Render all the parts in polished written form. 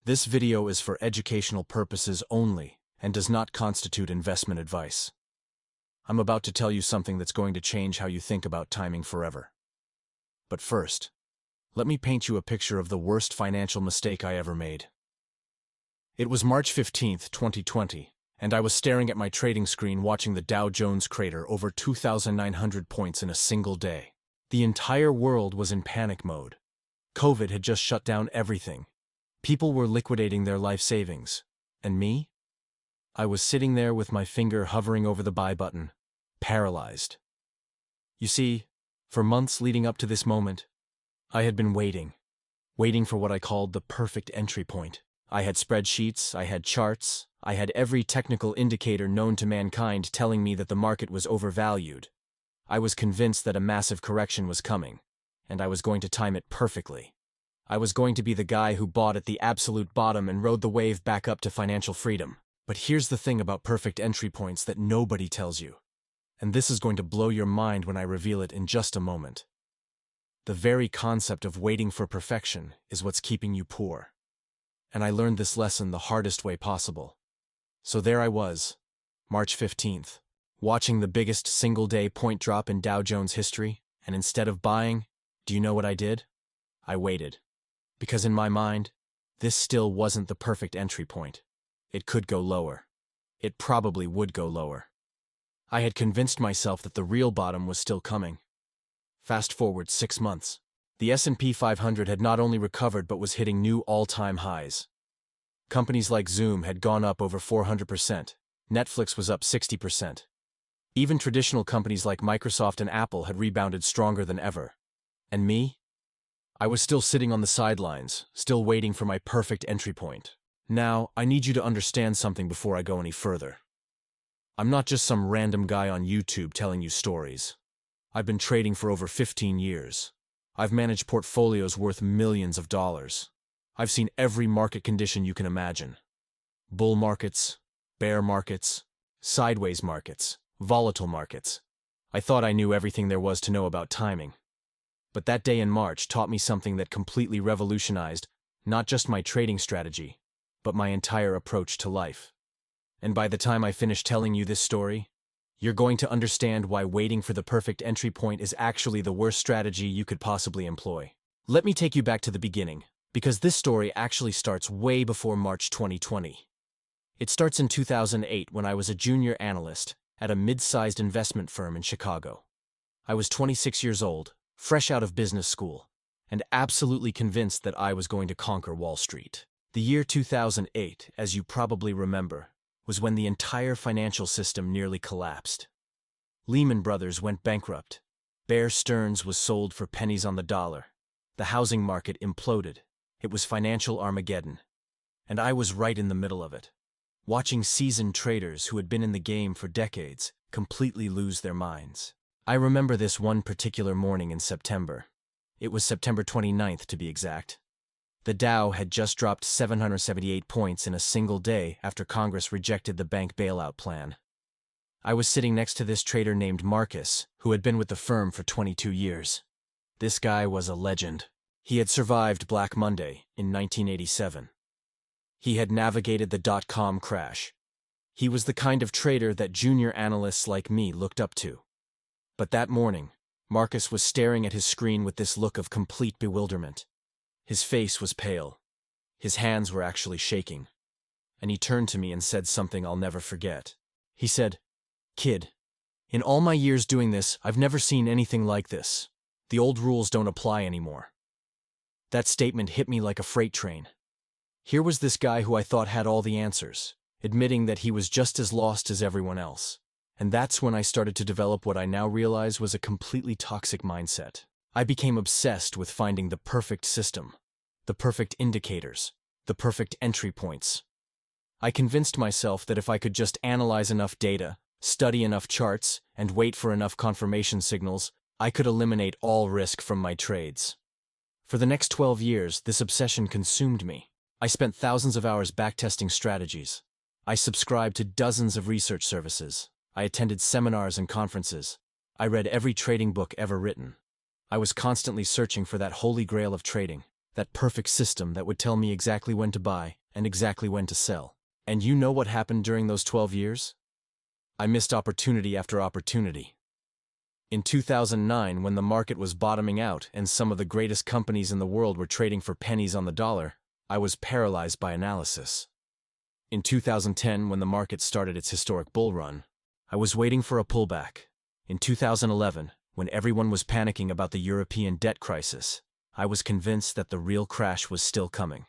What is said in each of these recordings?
This video is for educational purposes only and does not constitute investment advice. I'm about to tell you something that's going to change how you think about timing forever. But first, let me paint you a picture of the worst financial mistake I ever made. It was March 15th, 2020, and I was staring at my trading screen watching the Dow Jones crater over 2,900 points in a single day. The entire world was in panic mode. COVID had just shut down everything. People were liquidating their life savings. And me? I was sitting there with my finger hovering over the buy button, paralyzed. You see, for months leading up to this moment, I had been waiting for what I called the perfect entry point. I had spreadsheets, I had charts, I had every technical indicator known to mankind telling me that the market was overvalued. I was convinced that a massive correction was coming, and I was going to time it perfectly. I was going to be the guy who bought at the absolute bottom and rode the wave back up to financial freedom. But here's the thing about perfect entry points that nobody tells you. And this is going to blow your mind when I reveal it in just a moment. The very concept of waiting for perfection is what's keeping you poor. And I learned this lesson the hardest way possible. So there I was, March 15th, watching the biggest single-day point drop in Dow Jones history, and instead of buying, do you know what I did? I waited. Because in my mind, this still wasn't the perfect entry point. It could go lower. It probably would go lower. I had convinced myself that the real bottom was still coming. Fast forward 6 months. The S&P 500 had not only recovered but was hitting new all-time highs. Companies like Zoom had gone up over 400%. Netflix was up 60%. Even traditional companies like Microsoft and Apple had rebounded stronger than ever. And me? I was still sitting on the sidelines, still waiting for my perfect entry point. Now, I need you to understand something before I go any further. I'm not just some random guy on YouTube telling you stories. I've been trading for over 15 years. I've managed portfolios worth millions of dollars. I've seen every market condition you can imagine. Bull markets, bear markets, sideways markets, volatile markets. I thought I knew everything there was to know about timing. But that day in March taught me something that completely revolutionized not just my trading strategy, but my entire approach to life. And by the time I finish telling you this story, you're going to understand why waiting for the perfect entry point is actually the worst strategy you could possibly employ. Let me take you back to the beginning, because this story actually starts way before March 2020. It starts in 2008 when I was a junior analyst at a mid-sized investment firm in Chicago. I was 26 years old, fresh out of business school, and absolutely convinced that I was going to conquer Wall Street. The year 2008, as you probably remember, was when the entire financial system nearly collapsed. Lehman Brothers went bankrupt. Bear Stearns was sold for pennies on the dollar. The housing market imploded. It was financial Armageddon. And I was right in the middle of it, watching seasoned traders who had been in the game for decades completely lose their minds. I remember this one particular morning in September. It was September 29th to be exact. The Dow had just dropped 778 points in a single day after Congress rejected the bank bailout plan. I was sitting next to this trader named Marcus, who had been with the firm for 22 years. This guy was a legend. He had survived Black Monday in 1987. He had navigated the dot-com crash. He was the kind of trader that junior analysts like me looked up to. But that morning, Marcus was staring at his screen with this look of complete bewilderment. His face was pale. His hands were actually shaking. And he turned to me and said something I'll never forget. He said, "Kid, in all my years doing this, I've never seen anything like this. The old rules don't apply anymore." That statement hit me like a freight train. Here was this guy who I thought had all the answers, admitting that he was just as lost as everyone else. And that's when I started to develop what I now realize was a completely toxic mindset. I became obsessed with finding the perfect system, the perfect indicators, the perfect entry points. I convinced myself that if I could just analyze enough data, study enough charts, and wait for enough confirmation signals, I could eliminate all risk from my trades. For the next 12 years, this obsession consumed me. I spent thousands of hours backtesting strategies. I subscribed to dozens of research services. I attended seminars and conferences. I read every trading book ever written. I was constantly searching for that holy grail of trading, that perfect system that would tell me exactly when to buy and exactly when to sell. And you know what happened during those 12 years? I missed opportunity after opportunity. In 2009, when the market was bottoming out and some of the greatest companies in the world were trading for pennies on the dollar, I was paralyzed by analysis. In 2010, when the market started its historic bull run, I was waiting for a pullback. In 2011, when everyone was panicking about the European debt crisis, I was convinced that the real crash was still coming.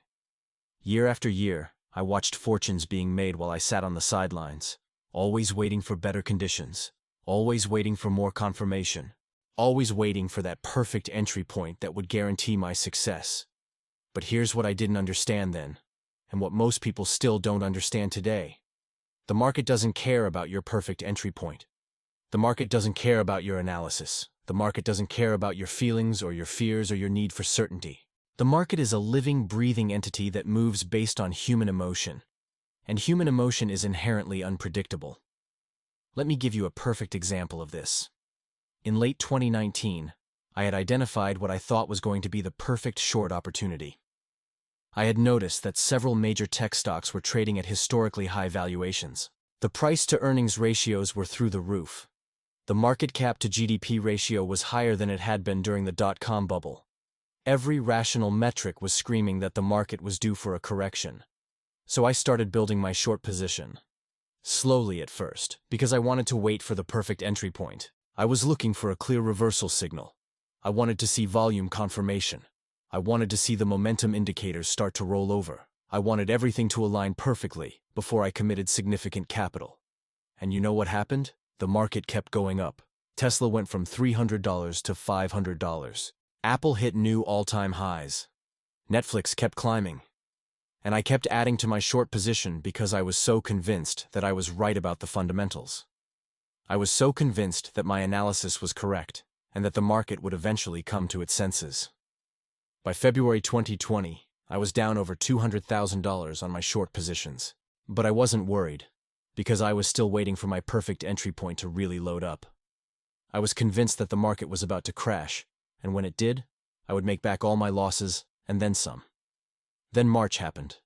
Year after year, I watched fortunes being made while I sat on the sidelines, always waiting for better conditions, always waiting for more confirmation, always waiting for that perfect entry point that would guarantee my success. But here's what I didn't understand then, and what most people still don't understand today. The market doesn't care about your perfect entry point. The market doesn't care about your analysis. The market doesn't care about your feelings or your fears or your need for certainty. The market is a living, breathing entity that moves based on human emotion, and human emotion is inherently unpredictable. Let me give you a perfect example of this. In late 2019, I had identified what I thought was going to be the perfect short opportunity. I had noticed that several major tech stocks were trading at historically high valuations. The price-to-earnings ratios were through the roof. The market cap to GDP ratio was higher than it had been during the dot-com bubble. Every rational metric was screaming that the market was due for a correction. So I started building my short position. Slowly at first, because I wanted to wait for the perfect entry point. I was looking for a clear reversal signal. I wanted to see volume confirmation. I wanted to see the momentum indicators start to roll over. I wanted everything to align perfectly before I committed significant capital. And you know what happened? The market kept going up. Tesla went from $300 to $500. Apple hit new all-time highs. Netflix kept climbing. And I kept adding to my short position because I was so convinced that I was right about the fundamentals. I was so convinced that my analysis was correct, and that the market would eventually come to its senses. By February 2020, I was down over $200,000 on my short positions. But I wasn't worried, because I was still waiting for my perfect entry point to really load up. I was convinced that the market was about to crash, and when it did, I would make back all my losses, and then some. Then March happened,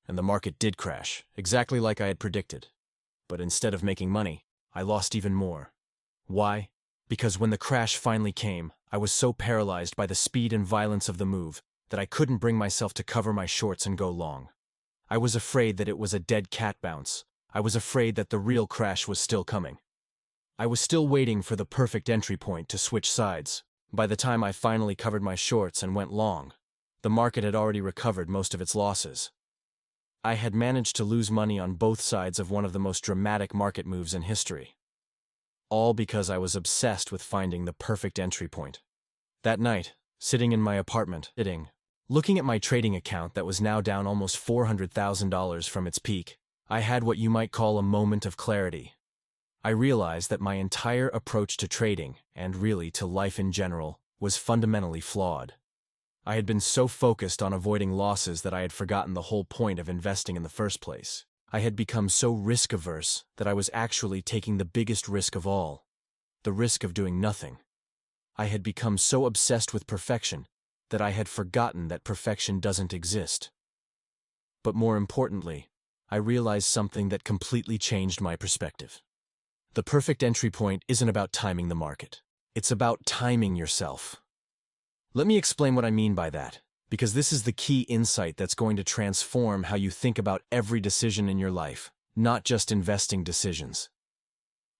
and the market did crash, exactly like I had predicted. But instead of making money, I lost even more. Why? Because when the crash finally came, I was so paralyzed by the speed and violence of the move that I couldn't bring myself to cover my shorts and go long. I was afraid that it was a dead cat bounce. I was afraid that the real crash was still coming. I was still waiting for the perfect entry point to switch sides. By the time I finally covered my shorts and went long, the market had already recovered most of its losses. I had managed to lose money on both sides of one of the most dramatic market moves in history. All because I was obsessed with finding the perfect entry point. That night, sitting in my apartment, looking at my trading account that was now down almost $400,000 from its peak, I had what you might call a moment of clarity. I realized that my entire approach to trading, and really to life in general, was fundamentally flawed. I had been so focused on avoiding losses that I had forgotten the whole point of investing in the first place. I had become so risk-averse that I was actually taking the biggest risk of all, the risk of doing nothing. I had become so obsessed with perfection that I had forgotten that perfection doesn't exist. But more importantly, I realized something that completely changed my perspective. The perfect entry point isn't about timing the market. It's about timing yourself. Let me explain what I mean by that, because this is the key insight that's going to transform how you think about every decision in your life, not just investing decisions.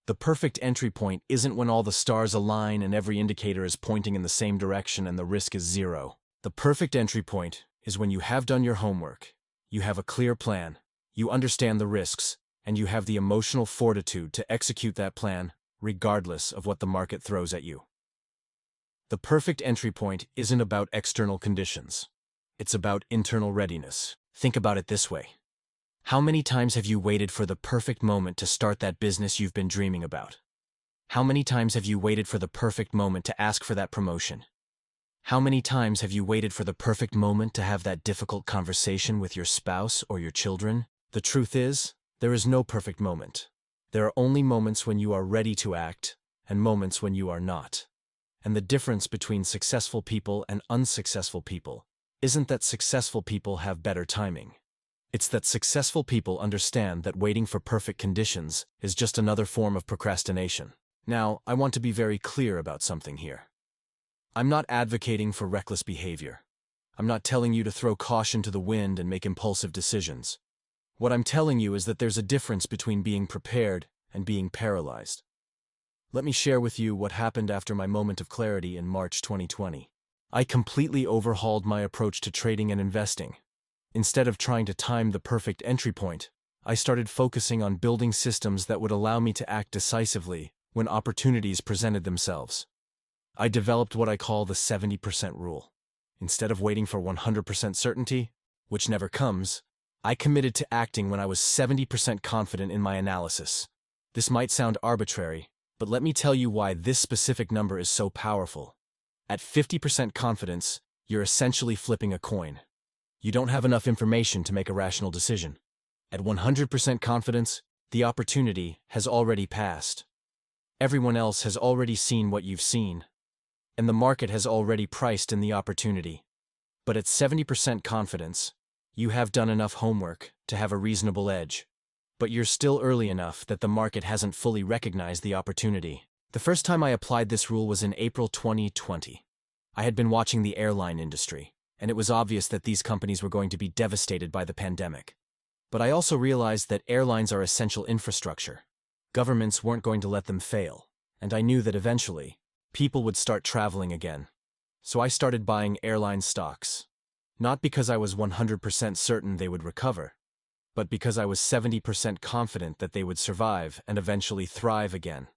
The perfect entry point isn't when all the stars align and every indicator is pointing in the same direction and the risk is zero. The perfect entry point is when you have done your homework, you have a clear plan, you understand the risks, and you have the emotional fortitude to execute that plan, regardless of what the market throws at you. The perfect entry point isn't about external conditions. It's about internal readiness. Think about it this way. How many times have you waited for the perfect moment to start that business you've been dreaming about? How many times have you waited for the perfect moment to ask for that promotion? How many times have you waited for the perfect moment to have that difficult conversation with your spouse or your children? The truth is, there is no perfect moment. There are only moments when you are ready to act, and moments when you are not. And the difference between successful people and unsuccessful people isn't that successful people have better timing. It's that successful people understand that waiting for perfect conditions is just another form of procrastination. Now, I want to be very clear about something here. I'm not advocating for reckless behavior. I'm not telling you to throw caution to the wind and make impulsive decisions. What I'm telling you is that there's a difference between being prepared and being paralyzed. Let me share with you what happened after my moment of clarity in March 2020. I completely overhauled my approach to trading and investing. Instead of trying to time the perfect entry point, I started focusing on building systems that would allow me to act decisively when opportunities presented themselves. I developed what I call the 70% rule. Instead of waiting for 100% certainty, which never comes, I committed to acting when I was 70% confident in my analysis. This might sound arbitrary, but let me tell you why this specific number is so powerful. At 50% confidence, you're essentially flipping a coin. You don't have enough information to make a rational decision. At 100% confidence, the opportunity has already passed. Everyone else has already seen what you've seen, and the market has already priced in the opportunity. But at 70% confidence, you have done enough homework to have a reasonable edge. But you're still early enough that the market hasn't fully recognized the opportunity. The first time I applied this rule was in April 2020. I had been watching the airline industry, and it was obvious that these companies were going to be devastated by the pandemic. But I also realized that airlines are essential infrastructure. Governments weren't going to let them fail, and I knew that eventually, people would start traveling again. So I started buying airline stocks. Not because I was 100% certain they would recover, but because I was 70% confident that they would survive and eventually thrive again.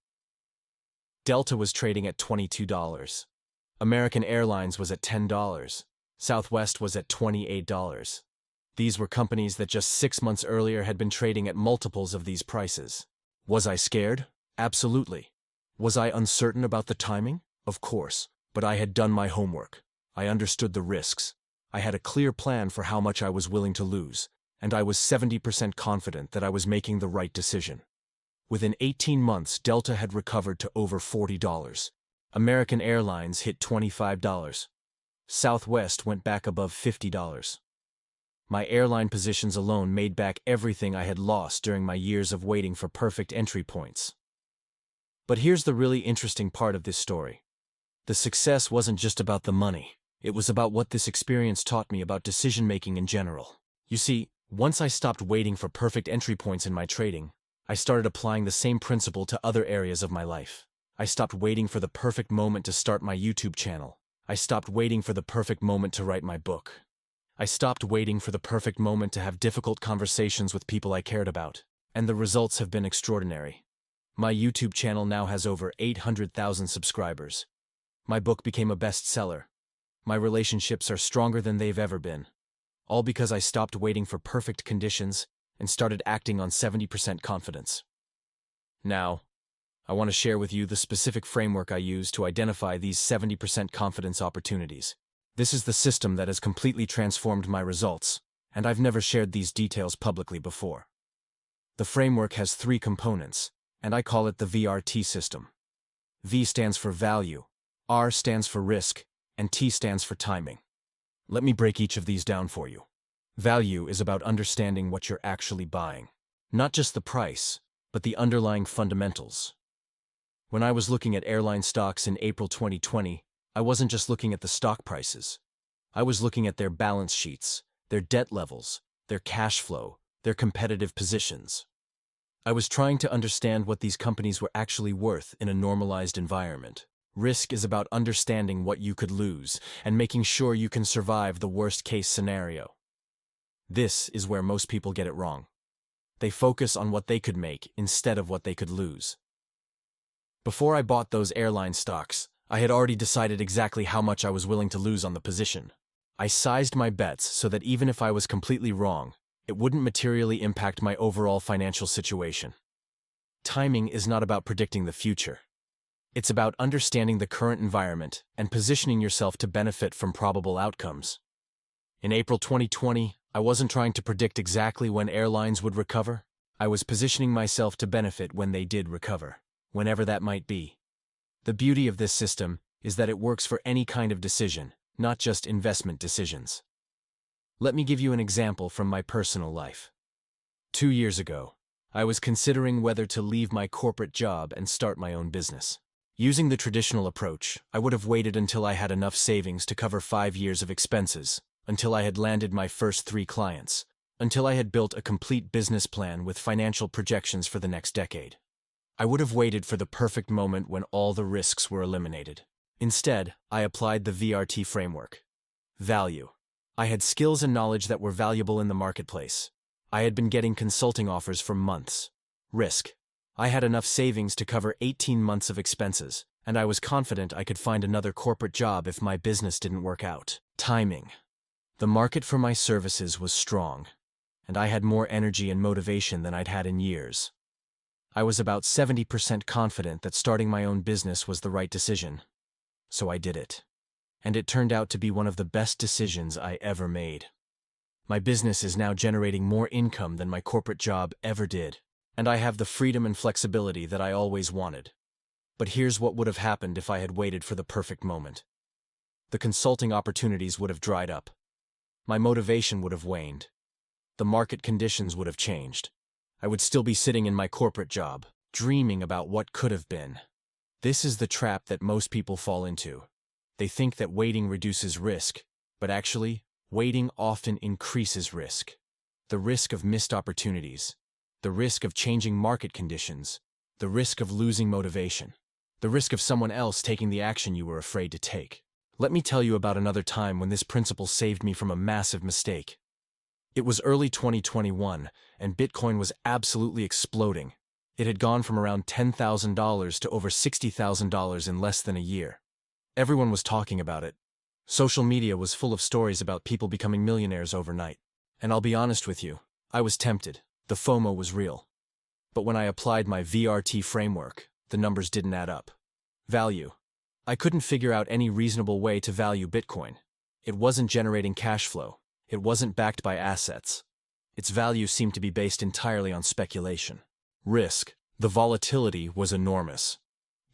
Delta was trading at $22. American Airlines was at $10. Southwest was at $28. These were companies that just 6 months earlier had been trading at multiples of these prices. Was I scared? Absolutely. Was I uncertain about the timing? Of course, but I had done my homework. I understood the risks. I had a clear plan for how much I was willing to lose, and I was 70% confident that I was making the right decision. Within 18 months, Delta had recovered to over $40. American Airlines hit $25. Southwest went back above $50. My airline positions alone made back everything I had lost during my years of waiting for perfect entry points. But here's the really interesting part of this story. The success wasn't just about the money. It was about what this experience taught me about decision-making in general. You see, once I stopped waiting for perfect entry points in my trading, I started applying the same principle to other areas of my life. I stopped waiting for the perfect moment to start my YouTube channel. I stopped waiting for the perfect moment to write my book. I stopped waiting for the perfect moment to have difficult conversations with people I cared about. And the results have been extraordinary. My YouTube channel now has over 800,000 subscribers. My book became a bestseller. My relationships are stronger than they've ever been. All because I stopped waiting for perfect conditions and started acting on 70% confidence. Now, I want to share with you the specific framework I use to identify these 70% confidence opportunities. This is the system that has completely transformed my results, and I've never shared these details publicly before. The framework has 3 components, and I call it the VRT system. V stands for value, R stands for risk, and T stands for timing. Let me break each of these down for you. Value is about understanding what you're actually buying. Not just the price, but the underlying fundamentals. When I was looking at airline stocks in April 2020, I wasn't just looking at the stock prices. I was looking at their balance sheets, their debt levels, their cash flow, their competitive positions. I was trying to understand what these companies were actually worth in a normalized environment. Risk is about understanding what you could lose and making sure you can survive the worst-case scenario. This is where most people get it wrong. They focus on what they could make instead of what they could lose. Before I bought those airline stocks, I had already decided exactly how much I was willing to lose on the position. I sized my bets so that even if I was completely wrong, it wouldn't materially impact my overall financial situation. Timing is not about predicting the future. It's about understanding the current environment and positioning yourself to benefit from probable outcomes. In April 2020, I wasn't trying to predict exactly when airlines would recover. I was positioning myself to benefit when they did recover, whenever that might be. The beauty of this system is that it works for any kind of decision, not just investment decisions. Let me give you an example from my personal life. 2 years ago, I was considering whether to leave my corporate job and start my own business. Using the traditional approach, I would have waited until I had enough savings to cover 5 years of expenses, until I had landed my first 3 clients, until I had built a complete business plan with financial projections for the next decade. I would have waited for the perfect moment when all the risks were eliminated. Instead, I applied the VRT framework. Value. I had skills and knowledge that were valuable in the marketplace. I had been getting consulting offers for months. Risk. I had enough savings to cover 18 months of expenses, and I was confident I could find another corporate job if my business didn't work out. Timing. The market for my services was strong, and I had more energy and motivation than I'd had in years. I was about 70% confident that starting my own business was the right decision, so I did it. And it turned out to be one of the best decisions I ever made. My business is now generating more income than my corporate job ever did, and I have the freedom and flexibility that I always wanted. But here's what would have happened if I had waited for the perfect moment. The consulting opportunities would have dried up. My motivation would have waned. The market conditions would have changed. I would still be sitting in my corporate job, dreaming about what could have been. This is the trap that most people fall into. They think that waiting reduces risk, but actually, waiting often increases risk. The risk of missed opportunities, the risk of changing market conditions, the risk of losing motivation, the risk of someone else taking the action you were afraid to take. Let me tell you about another time when this principle saved me from a massive mistake. It was early 2021, and Bitcoin was absolutely exploding. It had gone from around $10,000 to over $60,000 in less than a year. Everyone was talking about it. Social media was full of stories about people becoming millionaires overnight. And I'll be honest with you, I was tempted. The FOMO was real. But when I applied my VRT framework, the numbers didn't add up. Value. I couldn't figure out any reasonable way to value Bitcoin. It wasn't generating cash flow. It wasn't backed by assets. Its value seemed to be based entirely on speculation. Risk. The volatility was enormous.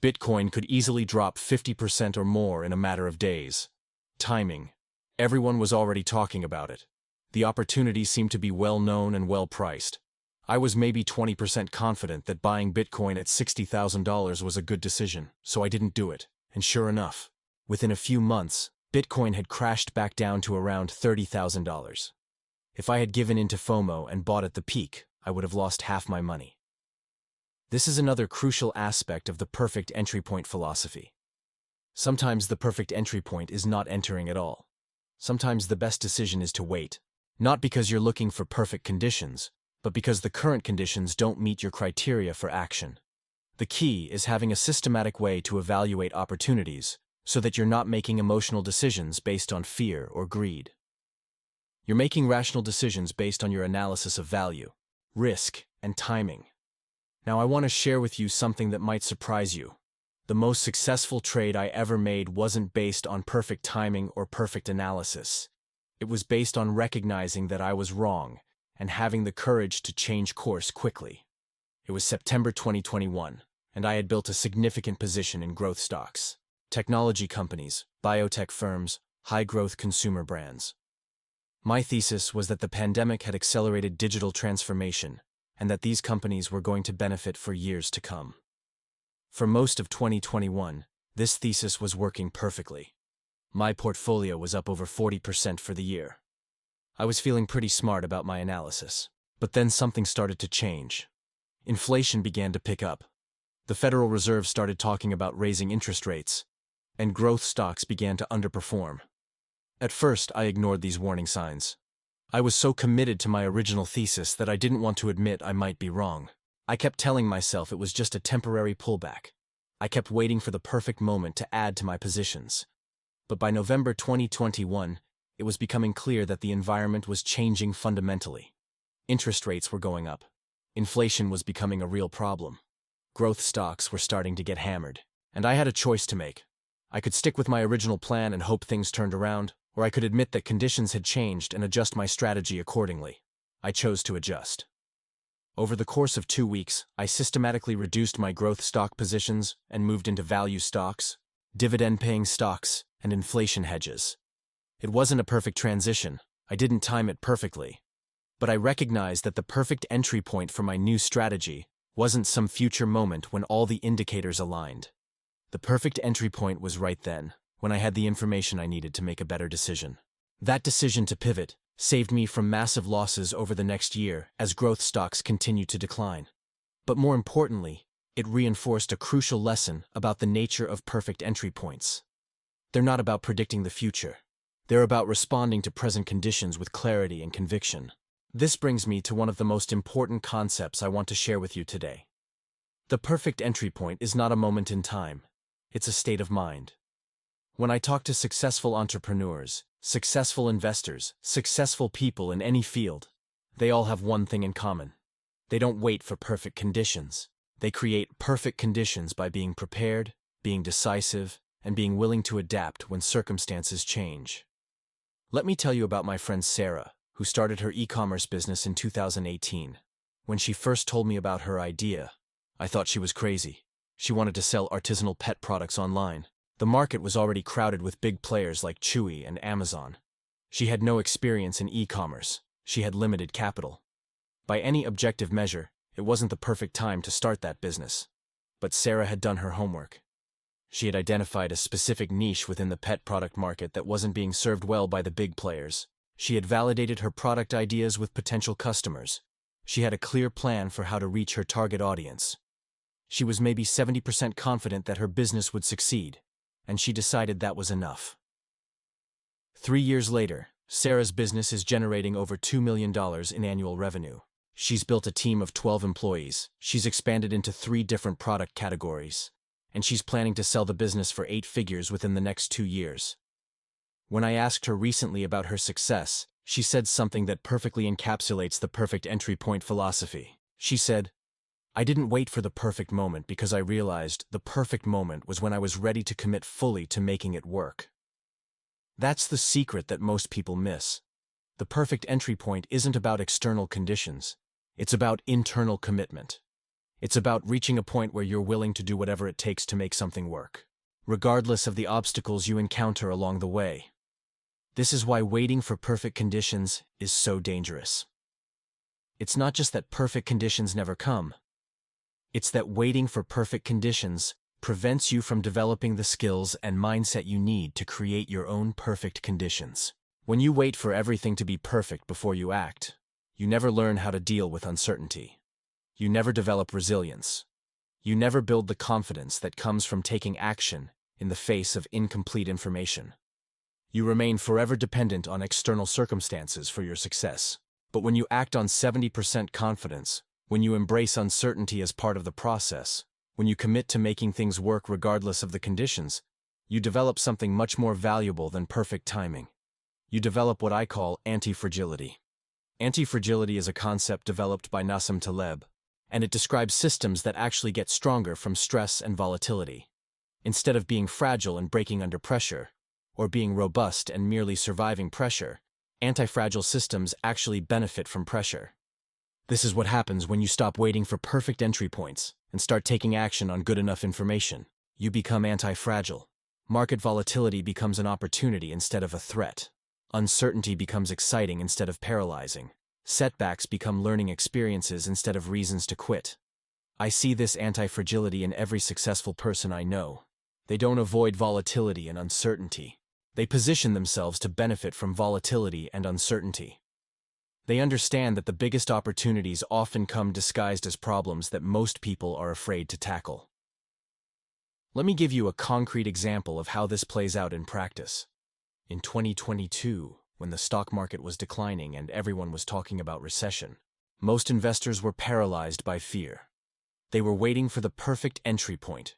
Bitcoin could easily drop 50% or more in a matter of days. Timing. Everyone was already talking about it. The opportunity seemed to be well known and well priced. I was maybe 20% confident that buying Bitcoin at $60,000 was a good decision, so I didn't do it. And sure enough, within a few months, Bitcoin had crashed back down to around $30,000. If I had given in to FOMO and bought at the peak, I would have lost half my money. This is another crucial aspect of the perfect entry point philosophy. Sometimes the perfect entry point is not entering at all. Sometimes the best decision is to wait, not because you're looking for perfect conditions, but because the current conditions don't meet your criteria for action. The key is having a systematic way to evaluate opportunities so that you're not making emotional decisions based on fear or greed. You're making rational decisions based on your analysis of value, risk, and timing. Now I want to share with you something that might surprise you. The most successful trade I ever made wasn't based on perfect timing or perfect analysis. It was based on recognizing that I was wrong and having the courage to change course quickly. It was September 2021, and I had built a significant position in growth stocks, technology companies, biotech firms, high-growth consumer brands. My thesis was that the pandemic had accelerated digital transformation and that these companies were going to benefit for years to come. For most of 2021, this thesis was working perfectly. My portfolio was up over 40% for the year. I was feeling pretty smart about my analysis. But then something started to change. Inflation began to pick up. The Federal Reserve started talking about raising interest rates, and growth stocks began to underperform. At first, I ignored these warning signs. I was so committed to my original thesis that I didn't want to admit I might be wrong. I kept telling myself it was just a temporary pullback. I kept waiting for the perfect moment to add to my positions. But by November 2021, it was becoming clear that the environment was changing fundamentally. Interest rates were going up. Inflation was becoming a real problem. Growth stocks were starting to get hammered. And I had a choice to make. I could stick with my original plan and hope things turned around, or I could admit that conditions had changed and adjust my strategy accordingly. I chose to adjust. Over the course of 2 weeks, I systematically reduced my growth stock positions and moved into value stocks, dividend-paying stocks, and inflation hedges. It wasn't a perfect transition, I didn't time it perfectly. But I recognized that the perfect entry point for my new strategy wasn't some future moment when all the indicators aligned. The perfect entry point was right then, when I had the information I needed to make a better decision. That decision to pivot saved me from massive losses over the next year as growth stocks continued to decline. But more importantly, it reinforced a crucial lesson about the nature of perfect entry points. They're not about predicting the future. They're about responding to present conditions with clarity and conviction. This brings me to one of the most important concepts I want to share with you today. The perfect entry point is not a moment in time. It's a state of mind. When I talk to successful entrepreneurs, successful investors, successful people in any field, they all have one thing in common. They don't wait for perfect conditions. They create perfect conditions by being prepared, being decisive, and being willing to adapt when circumstances change. Let me tell you about my friend Sarah, who started her e-commerce business in 2018. When she first told me about her idea, I thought she was crazy. She wanted to sell artisanal pet products online. The market was already crowded with big players like Chewy and Amazon. She had no experience in e-commerce. She had limited capital. By any objective measure, it wasn't the perfect time to start that business. But Sarah had done her homework. She had identified a specific niche within the pet product market that wasn't being served well by the big players. She had validated her product ideas with potential customers. She had a clear plan for how to reach her target audience. She was maybe 70% confident that her business would succeed, and she decided that was enough. 3 years later, Sarah's business is generating over $2 million in annual revenue. She's built a team of 12 employees. She's expanded into 3 different product categories, and she's planning to sell the business for 8 figures within the next 2 years. When I asked her recently about her success, she said something that perfectly encapsulates the perfect entry point philosophy. She said, "I didn't wait for the perfect moment because I realized the perfect moment was when I was ready to commit fully to making it work." That's the secret that most people miss. The perfect entry point isn't about external conditions. It's about internal commitment. It's about reaching a point where you're willing to do whatever it takes to make something work, regardless of the obstacles you encounter along the way. This is why waiting for perfect conditions is so dangerous. It's not just that perfect conditions never come. It's that waiting for perfect conditions prevents you from developing the skills and mindset you need to create your own perfect conditions. When you wait for everything to be perfect before you act, you never learn how to deal with uncertainty. You never develop resilience. You never build the confidence that comes from taking action in the face of incomplete information. You remain forever dependent on external circumstances for your success. But when you act on 70% confidence, when you embrace uncertainty as part of the process, when you commit to making things work regardless of the conditions, you develop something much more valuable than perfect timing. You develop what I call anti-fragility. Anti-fragility is a concept developed by Nassim Taleb, and it describes systems that actually get stronger from stress and volatility. Instead of being fragile and breaking under pressure, or being robust and merely surviving pressure, anti-fragile systems actually benefit from pressure. This is what happens when you stop waiting for perfect entry points and start taking action on good enough information. You become anti-fragile. Market volatility becomes an opportunity instead of a threat. Uncertainty becomes exciting instead of paralyzing. Setbacks become learning experiences instead of reasons to quit. I see this anti-fragility in every successful person I know. They don't avoid volatility and uncertainty. They position themselves to benefit from volatility and uncertainty. They understand that the biggest opportunities often come disguised as problems that most people are afraid to tackle. Let me give you a concrete example of how this plays out in practice. In 2022, when the stock market was declining and everyone was talking about recession, most investors were paralyzed by fear. They were waiting for the perfect entry point,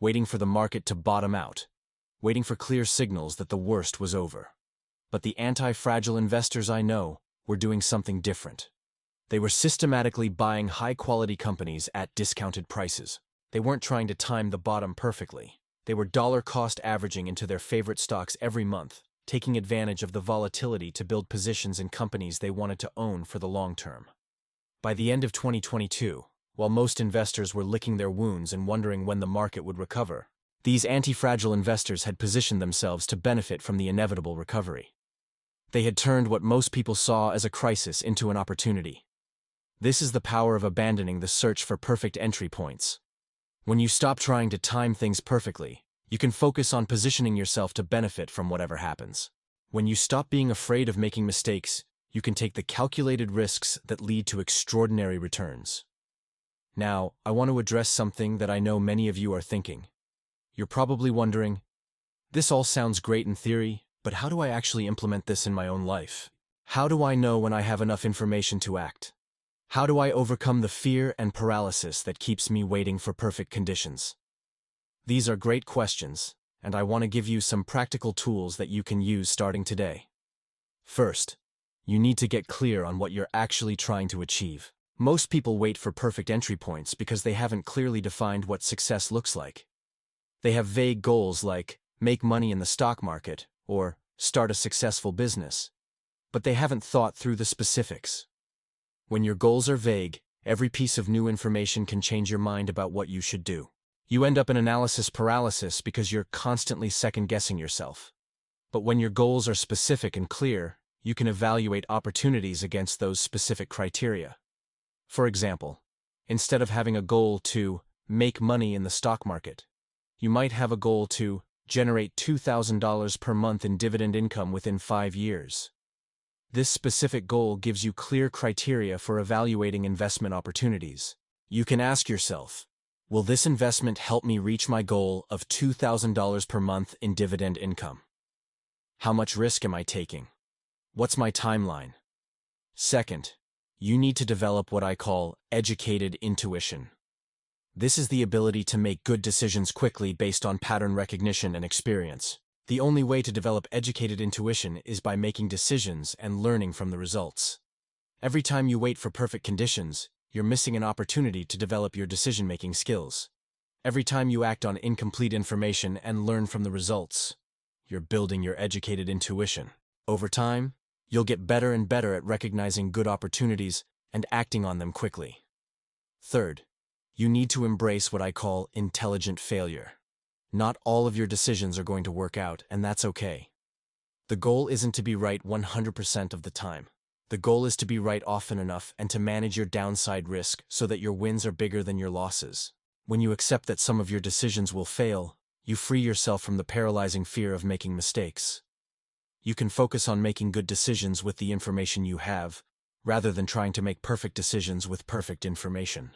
waiting for the market to bottom out, waiting for clear signals that the worst was over. But the anti-fragile investors I know were doing something different. They were systematically buying high-quality companies at discounted prices. They weren't trying to time the bottom perfectly. They were dollar-cost averaging into their favorite stocks every month, taking advantage of the volatility to build positions in companies they wanted to own for the long term. By the end of 2022, while most investors were licking their wounds and wondering when the market would recover, these anti-fragile investors had positioned themselves to benefit from the inevitable recovery. They had turned what most people saw as a crisis into an opportunity. This is the power of abandoning the search for perfect entry points. When you stop trying to time things perfectly, you can focus on positioning yourself to benefit from whatever happens. When you stop being afraid of making mistakes, you can take the calculated risks that lead to extraordinary returns. Now, I want to address something that I know many of you are thinking. You're probably wondering, this all sounds great in theory, but how do I actually implement this in my own life? How do I know when I have enough information to act? How do I overcome the fear and paralysis that keeps me waiting for perfect conditions? These are great questions, and I want to give you some practical tools that you can use starting today. First, you need to get clear on what you're actually trying to achieve. Most people wait for perfect entry points because they haven't clearly defined what success looks like. They have vague goals like make money in the stock market or start a successful business, but they haven't thought through the specifics. When your goals are vague, every piece of new information can change your mind about what you should do. You end up in analysis paralysis because you're constantly second-guessing yourself. But when your goals are specific and clear, you can evaluate opportunities against those specific criteria. For example, instead of having a goal to make money in the stock market, you might have a goal to generate $2,000 per month in dividend income within 5 years. This specific goal gives you clear criteria for evaluating investment opportunities. You can ask yourself, will this investment help me reach my goal of $2,000 per month in dividend income? How much risk am I taking? What's my timeline? Second, you need to develop what I call educated intuition. This is the ability to make good decisions quickly based on pattern recognition and experience. The only way to develop educated intuition is by making decisions and learning from the results. Every time you wait for perfect conditions, you're missing an opportunity to develop your decision-making skills. Every time you act on incomplete information and learn from the results, you're building your educated intuition. Over time, you'll get better and better at recognizing good opportunities and acting on them quickly. Third, you need to embrace what I call intelligent failure. Not all of your decisions are going to work out, and that's okay. The goal isn't to be right 100% of the time. The goal is to be right often enough and to manage your downside risk so that your wins are bigger than your losses. When you accept that some of your decisions will fail, you free yourself from the paralyzing fear of making mistakes. You can focus on making good decisions with the information you have, rather than trying to make perfect decisions with perfect information.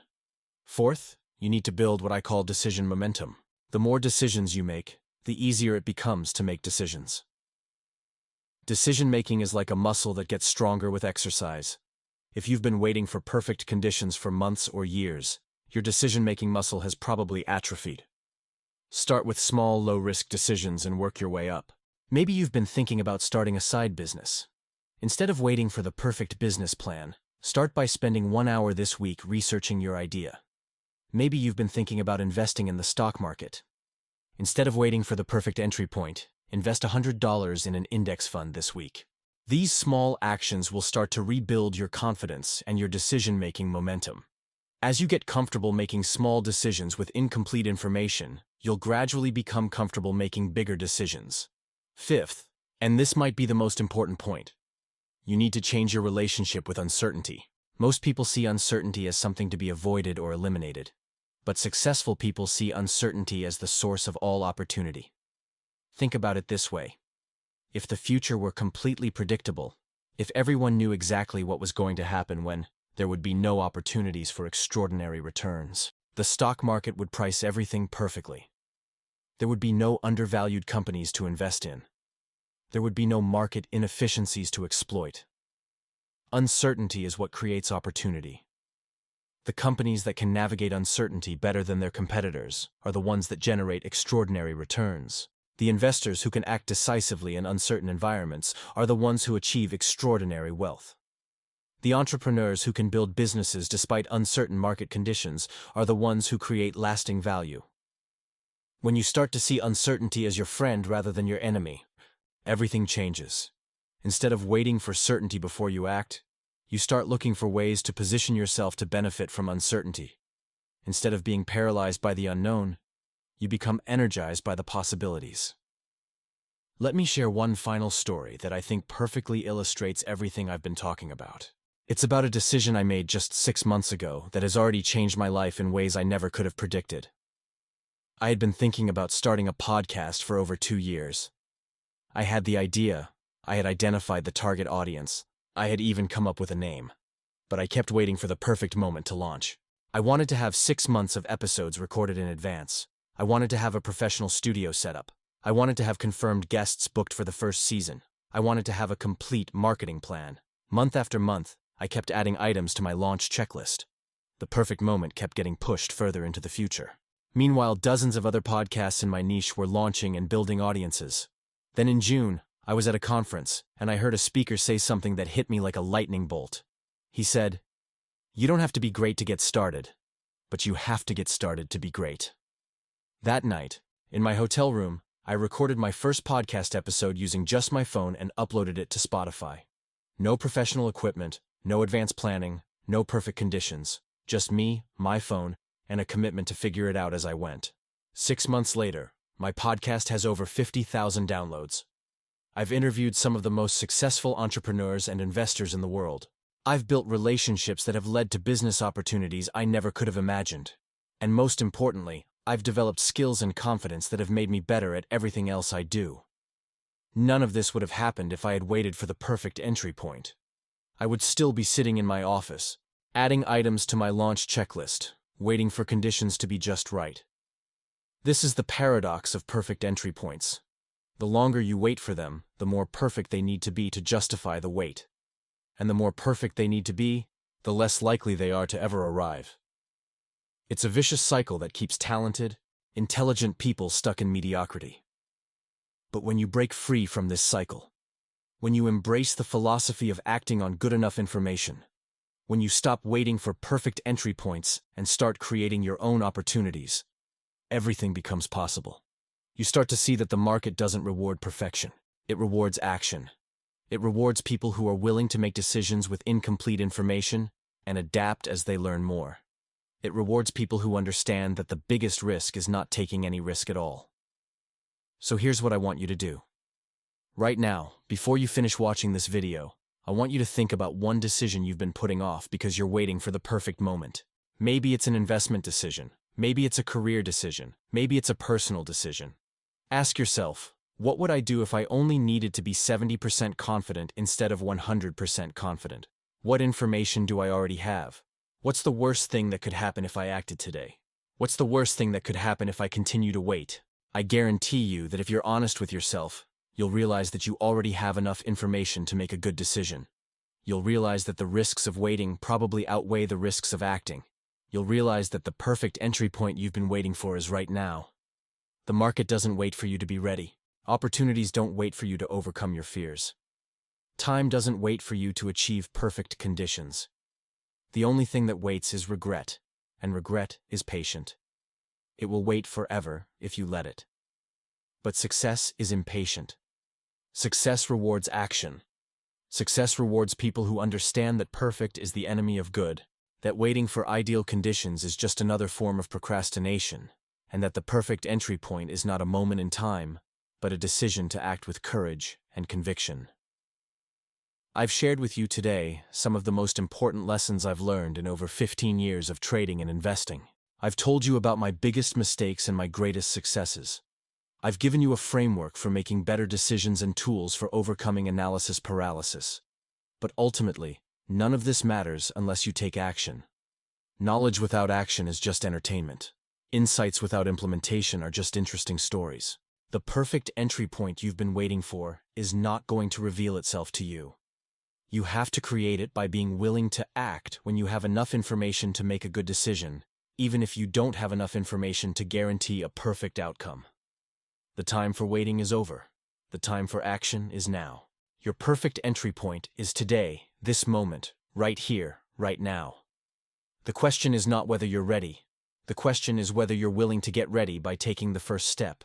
Fourth, you need to build what I call decision momentum. The more decisions you make, the easier it becomes to make decisions. Decision-making is like a muscle that gets stronger with exercise. If you've been waiting for perfect conditions for months or years, your decision-making muscle has probably atrophied. Start with small, low-risk decisions and work your way up. Maybe you've been thinking about starting a side business. Instead of waiting for the perfect business plan, start by spending 1 hour this week researching your idea. Maybe you've been thinking about investing in the stock market. Instead of waiting for the perfect entry point, invest $100 in an index fund this week. These small actions will start to rebuild your confidence and your decision-making momentum. As you get comfortable making small decisions with incomplete information, you'll gradually become comfortable making bigger decisions. Fifth, and this might be the most important point, you need to change your relationship with uncertainty. Most people see uncertainty as something to be avoided or eliminated. But successful people see uncertainty as the source of all opportunity. Think about it this way. If the future were completely predictable, if everyone knew exactly what was going to happen when, there would be no opportunities for extraordinary returns. The stock market would price everything perfectly. There would be no undervalued companies to invest in. There would be no market inefficiencies to exploit. Uncertainty is what creates opportunity. The companies that can navigate uncertainty better than their competitors are the ones that generate extraordinary returns. The investors who can act decisively in uncertain environments are the ones who achieve extraordinary wealth. The entrepreneurs who can build businesses despite uncertain market conditions are the ones who create lasting value. When you start to see uncertainty as your friend rather than your enemy, everything changes. Instead of waiting for certainty before you act, you start looking for ways to position yourself to benefit from uncertainty. Instead of being paralyzed by the unknown, you become energized by the possibilities. Let me share one final story that I think perfectly illustrates everything I've been talking about. It's about a decision I made just 6 months ago that has already changed my life in ways I never could have predicted. I had been thinking about starting a podcast for over 2 years. I had the idea, I had identified the target audience, I had even come up with a name. But I kept waiting for the perfect moment to launch. I wanted to have 6 months of episodes recorded in advance. I wanted to have a professional studio set up. I wanted to have confirmed guests booked for the first season. I wanted to have a complete marketing plan. Month after month, I kept adding items to my launch checklist. The perfect moment kept getting pushed further into the future. Meanwhile, dozens of other podcasts in my niche were launching and building audiences. Then in June, I was at a conference, and I heard a speaker say something that hit me like a lightning bolt. He said, "You don't have to be great to get started, but you have to get started to be great." That night, in my hotel room, I recorded my first podcast episode using just my phone and uploaded it to Spotify. No professional equipment, no advanced planning, no perfect conditions, just me, my phone, and a commitment to figure it out as I went. 6 months later, my podcast has over 50,000 downloads. I've interviewed some of the most successful entrepreneurs and investors in the world. I've built relationships that have led to business opportunities I never could have imagined. And most importantly, I've developed skills and confidence that have made me better at everything else I do. None of this would have happened if I had waited for the perfect entry point. I would still be sitting in my office, adding items to my launch checklist, waiting for conditions to be just right. This is the paradox of perfect entry points. The longer you wait for them, the more perfect they need to be to justify the wait. And the more perfect they need to be, the less likely they are to ever arrive. It's a vicious cycle that keeps talented, intelligent people stuck in mediocrity. But when you break free from this cycle, when you embrace the philosophy of acting on good enough information, when you stop waiting for perfect entry points and start creating your own opportunities, everything becomes possible. You start to see that the market doesn't reward perfection. It rewards action. It rewards people who are willing to make decisions with incomplete information and adapt as they learn more. It rewards people who understand that the biggest risk is not taking any risk at all. So here's what I want you to do. Right now, before you finish watching this video, I want you to think about one decision you've been putting off because you're waiting for the perfect moment. Maybe it's an investment decision. Maybe it's a career decision. Maybe it's a personal decision. Ask yourself, what would I do if I only needed to be 70% confident instead of 100% confident? What information do I already have? What's the worst thing that could happen if I acted today? What's the worst thing that could happen if I continue to wait? I guarantee you that if you're honest with yourself, you'll realize that you already have enough information to make a good decision. You'll realize that the risks of waiting probably outweigh the risks of acting. You'll realize that the perfect entry point you've been waiting for is right now. The market doesn't wait for you to be ready. Opportunities don't wait for you to overcome your fears. Time doesn't wait for you to achieve perfect conditions. The only thing that waits is regret, and regret is patient. It will wait forever if you let it. But success is impatient. Success rewards action. Success rewards people who understand that perfect is the enemy of good, that waiting for ideal conditions is just another form of procrastination, and that the perfect entry point is not a moment in time, but a decision to act with courage and conviction. I've shared with you today some of the most important lessons I've learned in over 15 years of trading and investing. I've told you about my biggest mistakes and my greatest successes. I've given you a framework for making better decisions and tools for overcoming analysis paralysis. But ultimately, none of this matters unless you take action. Knowledge without action is just entertainment. Insights without implementation are just interesting stories. The perfect entry point you've been waiting for is not going to reveal itself to you. You have to create it by being willing to act when you have enough information to make a good decision, even if you don't have enough information to guarantee a perfect outcome. The time for waiting is over. The time for action is now. Your perfect entry point is today, this moment, right here, right now. The question is not whether you're ready. The question is whether you're willing to get ready by taking the first step.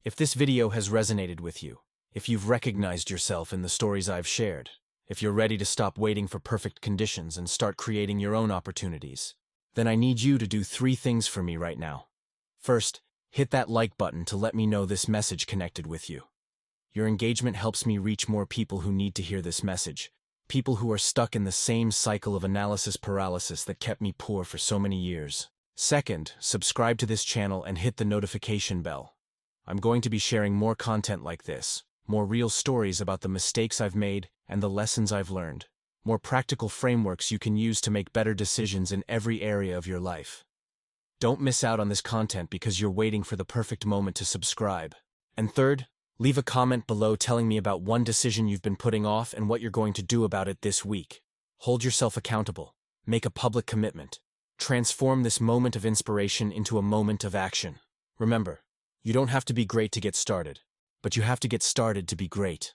If this video has resonated with you, if you've recognized yourself in the stories I've shared, if you're ready to stop waiting for perfect conditions and start creating your own opportunities, then I need you to do 3 things for me right now. First, hit that like button to let me know this message connected with you. Your engagement helps me reach more people who need to hear this message. People who are stuck in the same cycle of analysis paralysis that kept me poor for so many years. Second, subscribe to this channel and hit the notification bell. I'm going to be sharing more content like this, more real stories about the mistakes I've made and the lessons I've learned, more practical frameworks you can use to make better decisions in every area of your life. Don't miss out on this content because you're waiting for the perfect moment to subscribe. And third, leave a comment below telling me about one decision you've been putting off and what you're going to do about it this week. Hold yourself accountable. Make a public commitment. Transform this moment of inspiration into a moment of action. Remember, you don't have to be great to get started, but you have to get started to be great.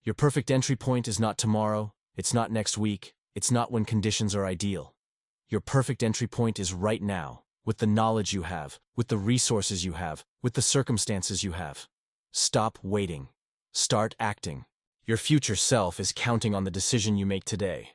Your perfect entry point is not tomorrow, it's not next week, it's not when conditions are ideal. Your perfect entry point is right now, with the knowledge you have, with the resources you have, with the circumstances you have. Stop waiting. Start acting. Your future self is counting on the decision you make today.